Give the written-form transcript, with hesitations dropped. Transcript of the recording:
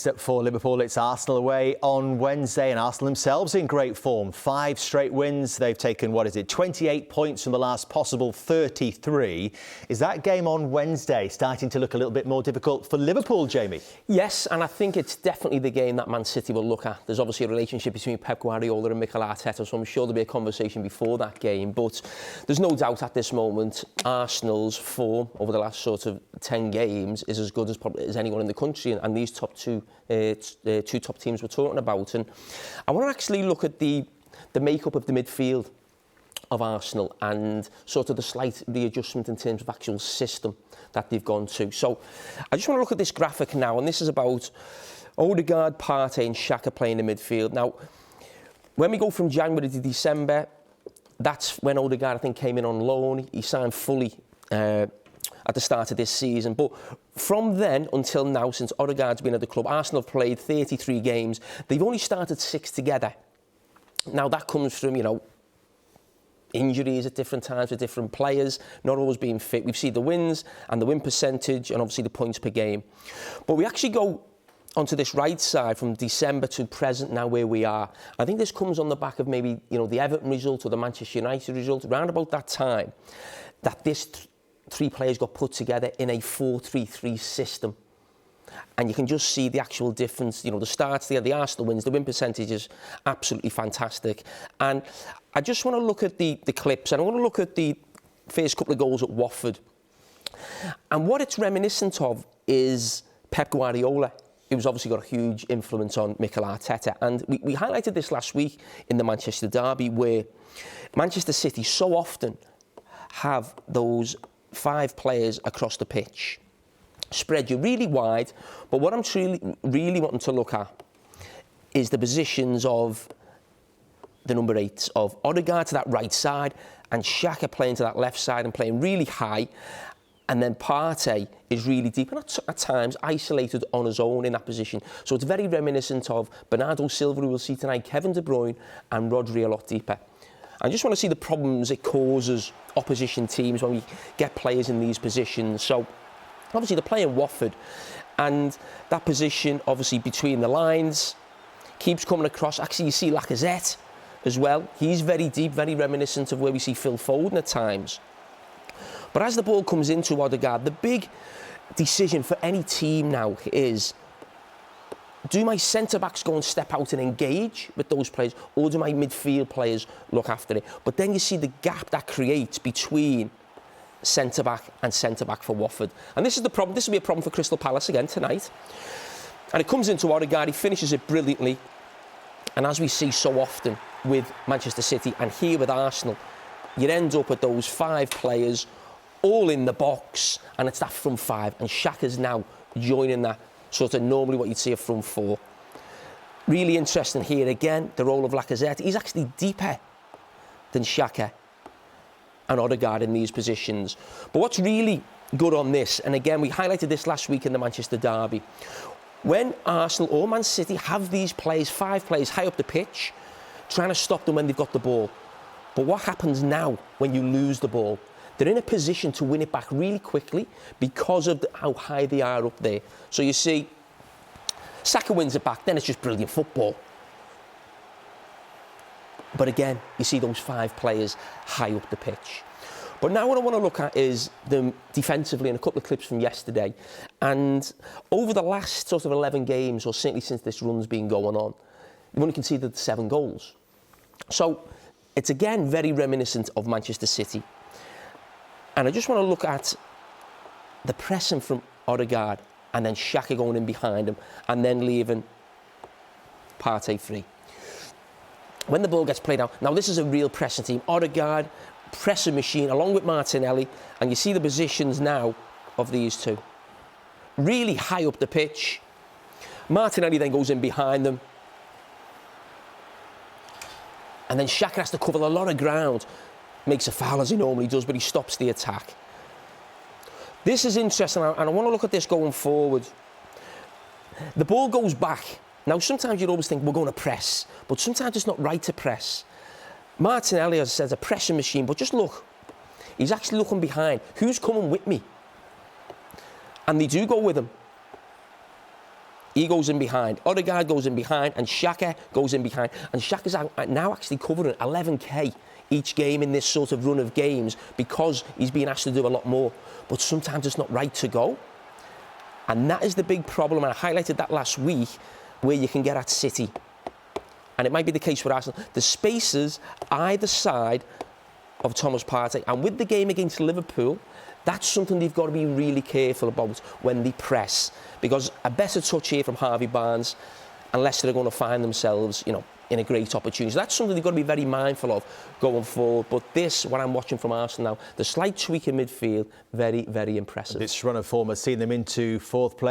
Next up for Liverpool, it's Arsenal away on Wednesday, and Arsenal themselves in great form. 5 straight wins. They've taken, 28 points from the last possible 33. Is that game on Wednesday starting to look a little bit more difficult for Liverpool, Jamie? Yes, and I think it's definitely the game that Man City will look at. There's obviously a relationship between Pep Guardiola and Mikel Arteta, so I'm sure there'll be a conversation before that game. But there's no doubt at this moment, Arsenal's form over the last sort of 10 games is as good as probably as anyone in the country, and these top two top teams we're talking about. And I want to actually look at the makeup of the midfield of Arsenal and sort of the slight readjustment in terms of actual system that they've gone to. So I just want to look at this graphic now, and this is about Odegaard, Partey and Xhaka playing in midfield. Now, when we go from January to December, that's when Odegaard, I think, came in on loan. He signed fully at the start of this season. But from then until now, since Odegaard's been at the club, Arsenal have played 33 games. They've only started 6 together. Now, that comes from, injuries at different times with different players, not always being fit. We've seen the wins and the win percentage and obviously the points per game. But we actually go onto this right side from December to present now where we are. I think this comes on the back of maybe, the Everton result or the Manchester United result, around about that time, that this 3 players got put together in a 4-3-3 system. And you can just see the actual difference. The starts there, the Arsenal wins, the win percentage is absolutely fantastic. And I just want to look at the clips, and I want to look at the first couple of goals at Watford. And what it's reminiscent of is Pep Guardiola, who's obviously got a huge influence on Mikel Arteta. And we highlighted this last week in the Manchester derby, where Manchester City so often have those 5 players across the pitch, spread you really wide. But what I'm really wanting to look at is the positions of the number 8s, of Odegaard to that right side and Xhaka playing to that left side and playing really high. And then Partey is really deep and at times isolated on his own in that position. So it's very reminiscent of Bernardo Silva, who we'll see tonight, Kevin De Bruyne and Rodri a lot deeper. I just want to see the problems it causes opposition teams when we get players in these positions. So obviously they're playing Watford, and that position obviously between the lines keeps coming across. Actually, you see Lacazette as well. He's very deep, very reminiscent of where we see Phil Foden at times. But as the ball comes into Odegaard, the big decision for any team now is, do my centre-backs go and step out and engage with those players, or do my midfield players look after it? But then you see the gap that creates between centre-back and centre-back for Watford. And this is the problem. This will be a problem for Crystal Palace again tonight. And it comes into Odegaard. He finishes it brilliantly. And as we see so often with Manchester City and here with Arsenal, you end up with those 5 players all in the box, and it's that front 5. And Xhaka's now joining that sort of normally what you'd see a front 4. Really interesting here again, the role of Lacazette. He's actually deeper than Xhaka and Odegaard in these positions. But what's really good on this, and again, we highlighted this last week in the Manchester derby, when Arsenal or Man City have these players, 5 players high up the pitch, trying to stop them when they've got the ball. But what happens now when you lose the ball? They're in a position to win it back really quickly because of how high they are up there. So you see, Saka wins it back, then it's just brilliant football. But again, you see those 5 players high up the pitch. But now what I want to look at is them defensively, and a couple of clips from yesterday. And over the last sort of 11 games, or certainly since this run's been going on, you've only conceded 7 goals. So it's again very reminiscent of Manchester City. And I just want to look at the pressing from Odegaard and then Xhaka going in behind him and then leaving Partey free. When the ball gets played out, now this is a real pressing team. Odegaard, pressing machine, along with Martinelli, and you see the positions now of these 2. Really high up the pitch. Martinelli then goes in behind them. And then Xhaka has to cover a lot of ground. Makes a foul as he normally does, but he stops the attack. This is interesting, and I want to look at this going forward. The ball goes back. Now, sometimes you'd always think we're going to press, but sometimes it's not right to press. Martinelli, as I said, is a pressing machine, but just look. He's actually looking behind. Who's coming with me? And they do go with him. He goes in behind. Odegaard goes in behind, and Xhaka goes in behind. And Xhaka's now actually covering 11k each game in this sort of run of games because he's being asked to do a lot more. But sometimes it's not right to go. And that is the big problem. And I highlighted that last week, where you can get at City. And it might be the case with Arsenal. The spaces either side of Thomas Partey. And with the game against Liverpool, that's something they've got to be really careful about when they press. Because a better touch here from Harvey Barnes, and Leicester are going to find themselves, you know, in a great opportunity. So that's something they've got to be very mindful of going forward. But this, what I'm watching from Arsenal now, the slight tweak in midfield, very, very impressive. This run of form has seen them into fourth place.